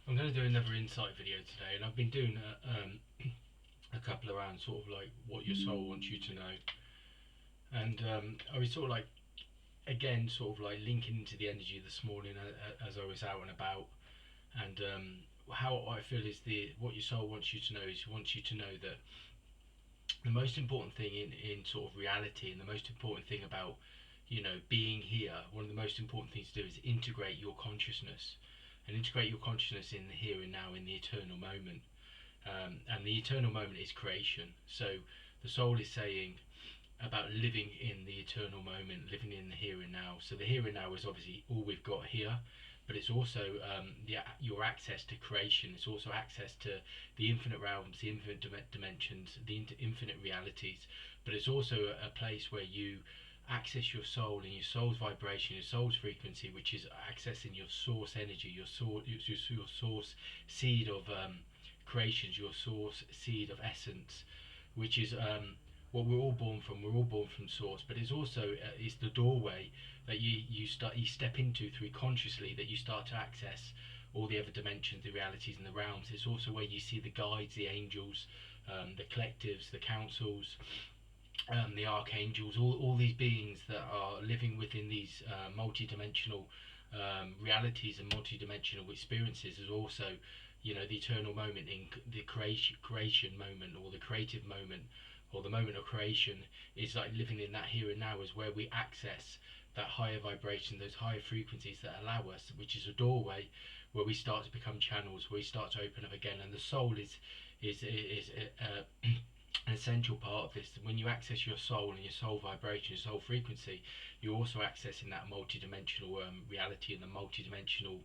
I'm going to do another insight video today, and I've been doing a couple around sort of like what your soul wants you to know, and I was sort of like again sort of like linking into the energy this morning as I was out and about, and how I feel is what your soul wants you to know is it wants you to know that the most important thing in sort of reality, and the most important thing about being here, one of the most important things to do is integrate your consciousness, and integrate your consciousness in the here and now, in the eternal moment. And the eternal moment is creation. So the soul is saying about living in the eternal moment, living in the here and now. So the here and now is obviously all we've got here, but it's also your access to creation. It's also access to the infinite realms, the infinite dimensions, the infinite realities. But it's also a place where you access your soul and your soul's vibration, your soul's frequency, which is accessing your source energy, your source seed of creations, your source seed of essence, which is what we're all born from. We're all born from source, but it's also it's the doorway that you step into through consciously, that you start to access all the other dimensions, the realities and the realms. It's also where you see the guides, the angels, the collectives, the councils, the archangels, all these beings that are living within these multi-dimensional realities and multi-dimensional experiences. Is also the eternal moment, in the creation moment, or the creative moment, or the moment of creation, is like living in that here and now, is where we access that higher vibration, those higher frequencies that allow us, which is a doorway where we start to become channels, where we start to open up again. And the soul is an essential part of this. When you access your soul and your soul vibration, your soul frequency, you're also accessing that multi-dimensional reality, and the multi-dimensional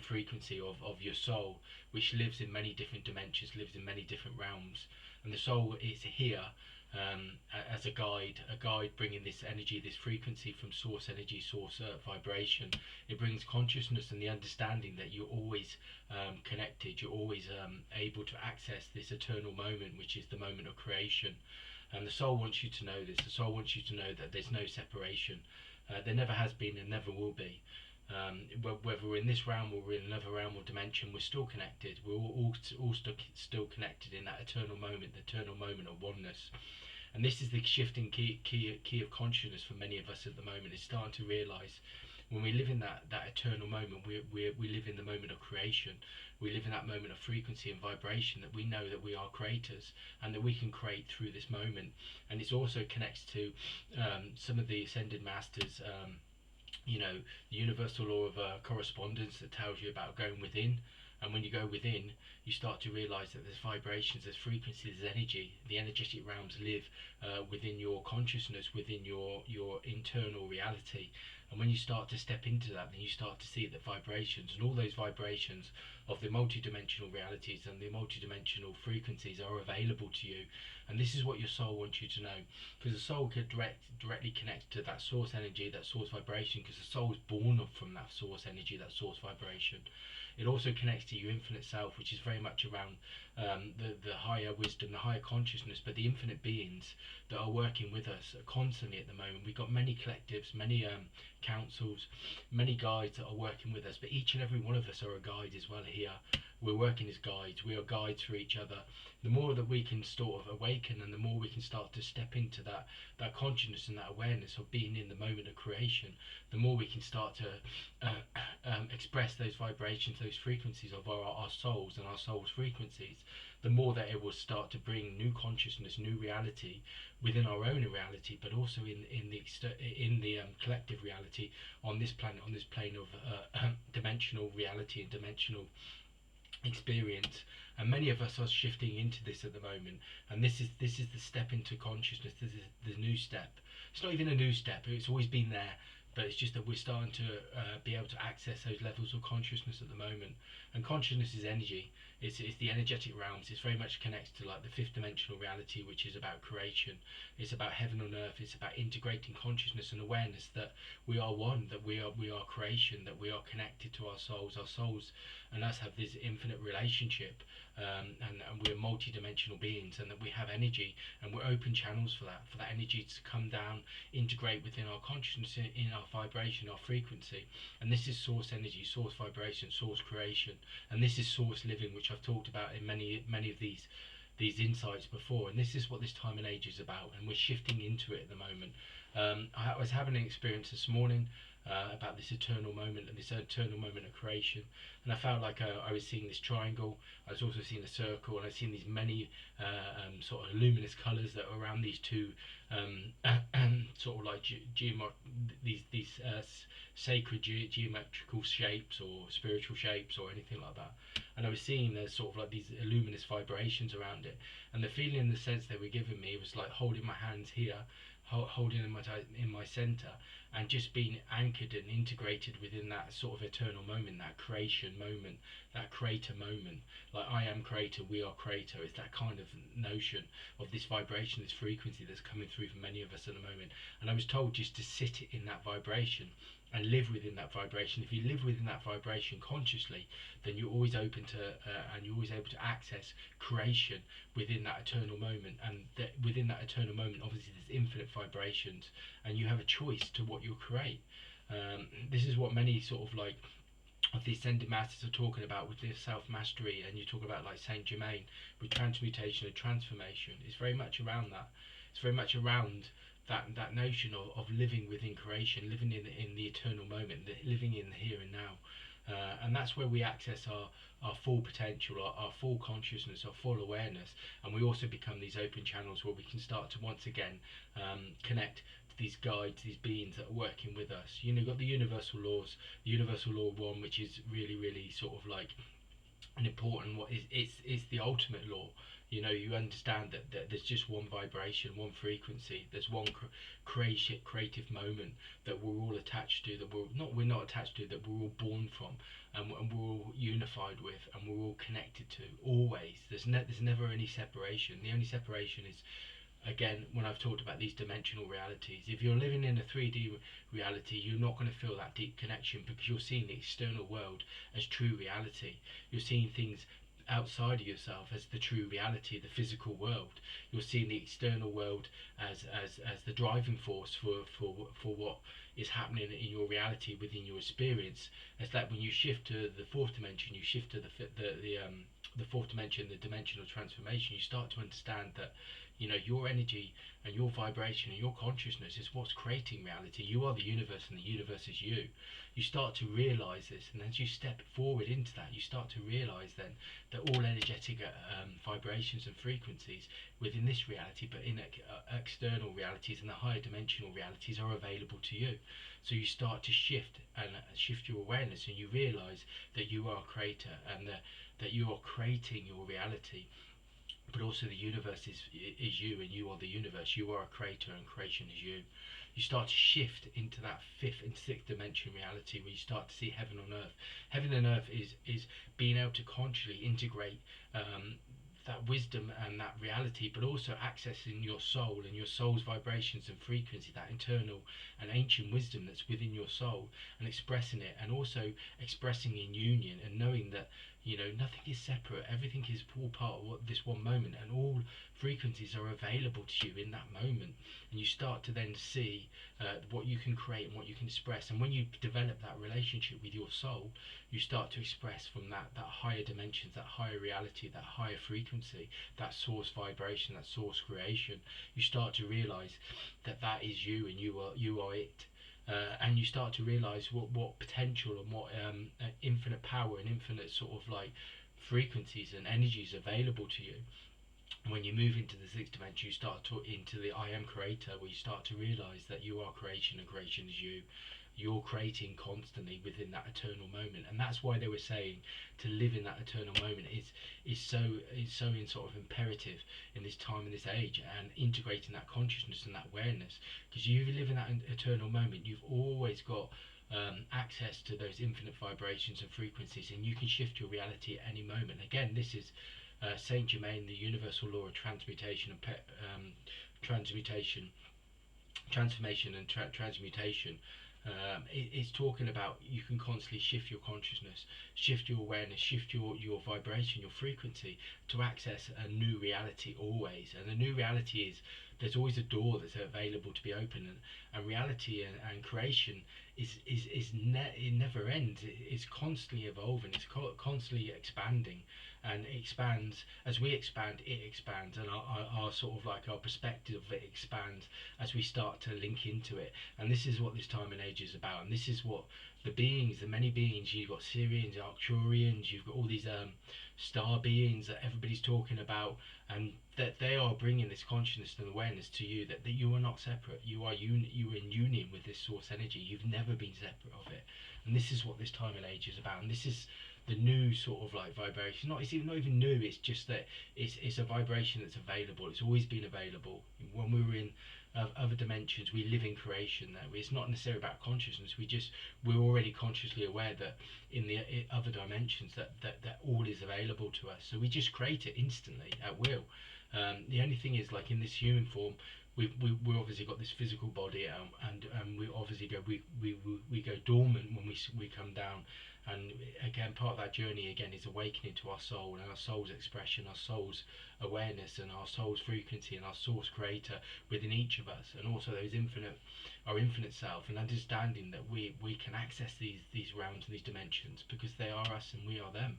frequency of your soul, which lives in many different dimensions, lives in many different realms. And the soul is here as a guide bringing this energy, this frequency from source energy, source vibration. It brings consciousness and the understanding that you're always connected, you're always able to access this eternal moment, which is the moment of creation. And the soul wants you to know this. The soul wants you to know that there's no separation. There never has been and never will be. Whether we're in this realm or we're in another realm or dimension, we're still connected. We're all still connected in that eternal moment, the eternal moment of oneness. And this is the shifting key of consciousness for many of us at the moment. Is starting to realise, when we live in that eternal moment, we live in the moment of creation. We live in that moment of frequency and vibration, that we know that we are creators and that we can create through this moment. And it also connects to some of the ascended masters, the universal law of correspondence, that tells you about going within. And when you go within, you start to realize that there's vibrations, there's frequencies, there's energy. The energetic realms live within your consciousness, within your internal reality. And when you start to step into that, then you start to see that vibrations, and all those vibrations of the multidimensional realities and the multidimensional frequencies, are available to you. And this is what your soul wants you to know, because the soul could directly connect to that source energy, that source vibration, because the soul is born from that source energy, that source vibration. It also connects to your infinite self, which is very much around the higher wisdom, the higher consciousness, but the infinite beings that are working with us constantly at the moment. We've got many collectives, many councils, many guides that are working with us, but each and every one of us are a guide as well here. We're working as guides. We are guides for each other. The more that we can sort of awaken, and the more we can start to step into that consciousness and that awareness of being in the moment of creation, the more we can start to express those vibrations, those frequencies of our souls and our soul's frequencies, the more that it will start to bring new consciousness, new reality within our own reality, but also in the collective reality on this planet, on this plane of dimensional reality and dimensional experience. And many of us are shifting into this at the moment, and this is the step into consciousness. This is the new step. It's not even a new step, it's always been there, but it's just that we're starting to be able to access those levels of consciousness at the moment. And consciousness is energy. It's the energetic realms. It's very much connected to like the fifth dimensional reality, which is about creation. It's about heaven on earth. It's about integrating consciousness and awareness that we are one, that we are creation, that we are connected to our souls. Our souls and us have this infinite relationship, and we're multi-dimensional beings, and that we have energy, and we're open channels for that energy to come down, integrate within our consciousness, in our our vibration, our frequency. And this is source energy, source vibration, source creation. And this is source living, which I've talked about in many of these insights before. And this is what this time and age is about, and we're shifting into it at the moment. I was having an experience this morning about this eternal moment and this eternal moment of creation, and I felt like I was seeing this triangle. I was also seeing a circle, and I've seen these many sort of luminous colours that are around these two sort of like these sacred geometrical shapes or spiritual shapes or anything like that. And I was seeing there's sort of like these luminous vibrations around it, and the feeling and the sense they were giving me was like holding my hands here, holding in my center, and just being anchored and integrated within that sort of eternal moment, that creation moment, that creator moment. Like, I am creator, we are creator. It's that kind of notion of this vibration, this frequency that's coming through for many of us at the moment. And I was told just to sit in that vibration and live within that vibration. If you live within that vibration consciously, then you're always open to and you're always able to access creation within that eternal moment. And within that eternal moment, obviously there's infinite vibrations, and you have a choice to what you'll create. This is what many sort of like of the ascended masters are talking about with this self-mastery, and you talk about like Saint Germain with transmutation and transformation. It's very much around that. It's very much around that notion of living within creation, living in the eternal moment, living in the here and now. And that's where we access our full potential, our full consciousness, our full awareness, and we also become these open channels where we can start to once again connect to these guides, these beings that are working with us. You know, you've got the universal laws, the universal law of one, which is really sort of like an important, it's the ultimate law. You know, you understand that there's just one vibration, one frequency, there's one creative moment that we're all attached to, that we're not attached to, that we're all born from, and we're all unified with, and we're all connected to, always. There's never any separation. The only separation is, again, when I've talked about these dimensional realities. If you're living in a 3D reality, you're not going to feel that deep connection, because you're seeing the external world as true reality. You're seeing things outside of yourself as the true reality, the physical world. You're seeing the external world as the driving force for what is happening in your reality, within your experience. It's like when you shift to the fourth dimension, you shift to the fourth dimension, the dimensional transformation. You start to understand that, you know, your energy and your vibration and your consciousness is what's creating reality. You are the universe, and the universe is you. You start to realize this, and as you step forward into that, you start to realize then that all energetic vibrations and frequencies within this reality, but in external realities and the higher dimensional realities, are available to you. So you start to shift your awareness, and you realize that you are a creator, and that you are creating your reality. But also the universe is you, and you are the universe. You are a creator, and creation is you. You start to shift into that fifth and sixth dimension reality, where you start to see heaven on earth. Heaven and earth is being able to consciously integrate that wisdom and that reality, but also accessing your soul and your soul's vibrations and frequency, that internal and ancient wisdom that's within your soul, and expressing it, and also expressing in union, and knowing that, you know, nothing is separate, everything is all part of this one moment, and all frequencies are available to you in that moment. And you start to then see what you can create and what you can express. And when you develop that relationship with your soul, you start to express from that higher dimensions, that higher reality, that higher frequency, that source vibration, that source creation. You start to realize that is you, and you are it. And you start to realize what potential and what infinite power and infinite sort of like frequencies and energies available to you. When you move into the sixth dimension, you start into the I am creator, where you start to realize that you are creation, and creation is you. You're creating constantly within that eternal moment. And that's why they were saying to live in that eternal moment is so in sort of imperative in this time and this age, and integrating that consciousness and that awareness. Because you live in that eternal moment, you've always got access to those infinite vibrations and frequencies, and you can shift your reality at any moment. Again, this is Saint Germain, the universal law of transmutation and transformation and transmutation. It's talking about you can constantly shift your consciousness, shift your awareness, shift your vibration, your frequency, to access a new reality always. And the new reality is there's always a door that's available to be open, and reality and creation it never ends. It's constantly evolving, it's constantly expanding, and it expands as we expand. It expands, and our sort of like our perspective of it expands as we start to link into it. And this is what this time and age is about, and this is what the many beings, you've got Syrians, Arcturians, you've got all these star beings that everybody's talking about, and that they are bringing this consciousness and awareness to you, that you are not separate. You are in union with this source energy. You've never been separate of it, and this is what this time and age is about. And this is the new sort of like vibration. Not even new. It's just that it's a vibration that's available. It's always been available. When we were in other dimensions, we live in creation. There, it's not necessarily about consciousness. We're already consciously aware that in the other dimensions that all is available to us. So we just create it instantly at will. The only thing is, like in this human form, we obviously got this physical body, and we obviously we go dormant when we come down. And again, part of that journey again is awakening to our soul and our soul's expression, our soul's awareness, and our soul's frequency, and our source creator within each of us, and also our infinite self, and understanding that we can access these realms and these dimensions because they are us and we are them.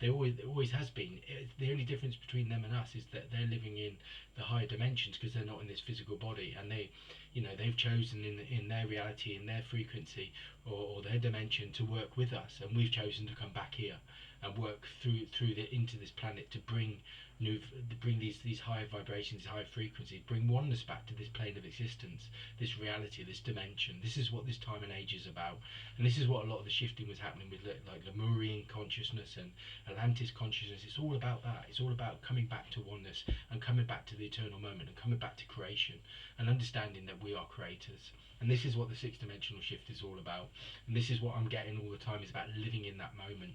It always has been. The only difference between them and us is that they're living in the higher dimensions because they're not in this physical body, and they've chosen in their reality, in their frequency, or their dimension to work with us, and we've chosen to come back here and work into this planet to bring these higher vibrations, these higher frequencies, bring oneness back to this plane of existence, this reality, this dimension. This is what this time and age is about, and this is what a lot of the shifting was happening with, like Lemurian consciousness and Atlantis consciousness. It's all about that. It's all about coming back to oneness and coming back to the eternal moment and coming back to creation and understanding that we are creators. And this is what the sixth dimensional shift is all about. And this is what I'm getting all the time, is about living in that moment.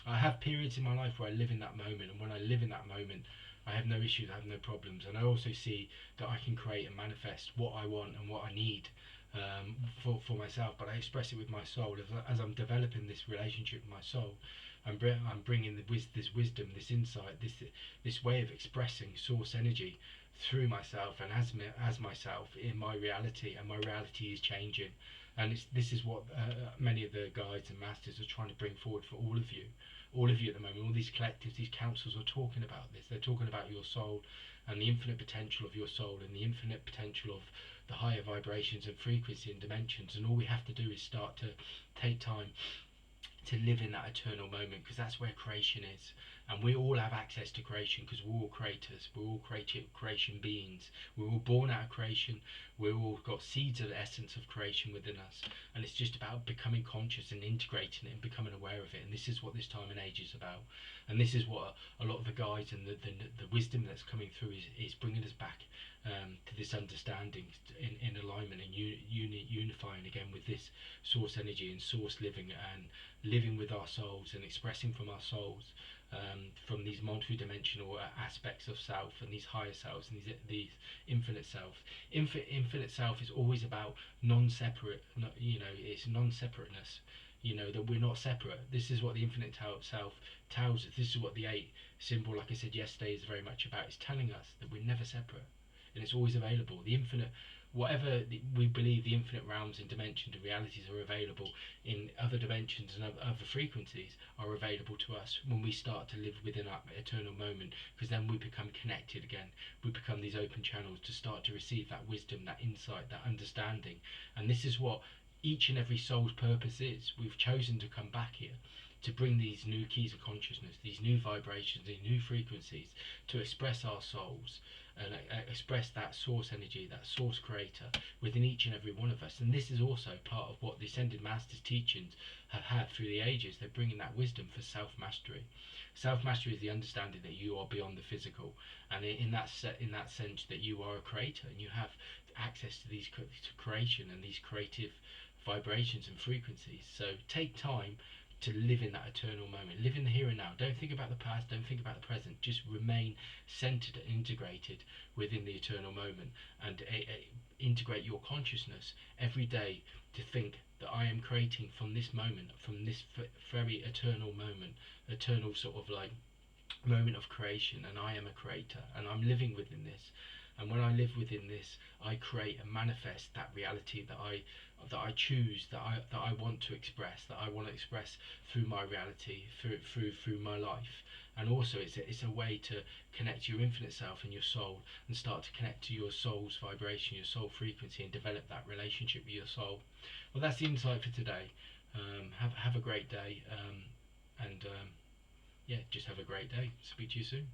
I have periods in my life where I live in that moment, and when I live in that moment, I have no issues, I have no problems, and I also see that I can create and manifest what I want and what I need for myself. But I express it with my soul as I'm developing this relationship with my soul. I'm bringing this wisdom, this insight, this way of expressing source energy through myself and as myself in my reality, and my reality is changing. And this is what many of the guides and masters are trying to bring forward for all of you at the moment. All these collectives, these councils are talking about this. They're talking about your soul and the infinite potential of your soul and the infinite potential of the higher vibrations and frequency and dimensions. And all we have to do is start to take time to live in that eternal moment, because that's where creation is. And we all have access to creation because we're all creators, we're all creation beings, we're all born out of creation, we've all got seeds of the essence of creation within us, and it's just about becoming conscious and integrating it and becoming aware of it. And this is what this time and age is about, and this is what a lot of the guides and the wisdom that's coming through is bringing us back to this understanding in alignment and unifying again with this source energy and source living, and living with our souls and expressing from our souls, from these multi-dimensional aspects of self and these higher selves and these infinite selves. Infinite self is always about non-separate, it's non-separateness, that we're not separate. This is what the infinite self tells us. This is what the 8 symbol, like I said yesterday, is very much about. It's telling us that we're never separate, and it's always available. The infinite, we believe the infinite realms and dimensions and realities are available in other dimensions and other frequencies are available to us when we start to live within our eternal moment, because then we become connected again. We become these open channels to start to receive that wisdom, that insight, that understanding. And this is what each and every soul's purpose is. We've chosen to come back here to bring these new keys of consciousness, these new vibrations, these new frequencies, to express our souls and express that source energy, that source creator within each and every one of us. And this is also part of what the Ascended Masters' teachings have had through the ages. They're bringing that wisdom for self-mastery. Self-mastery is the understanding that you are beyond the physical, and in that sense that you are a creator and you have access to these to creation and these creative vibrations and frequencies. So take time to live in that eternal moment. Live in the here and now. Don't think about the past, don't think about the present. Just remain centered and integrated within the eternal moment, and integrate your consciousness every day to think that I am creating from this moment, from this very eternal moment, eternal sort of like moment of creation, and I am a creator and I'm living within this. And when I live within this, I create and manifest that reality that I choose, that I want to express, that I want to express through my reality, through my life. And also, it's a way to connect to your infinite self and your soul, and start to connect to your soul's vibration, your soul frequency, and develop that relationship with your soul. Well, that's the insight for today. Have a great day, and yeah, just have a great day. Speak to you soon.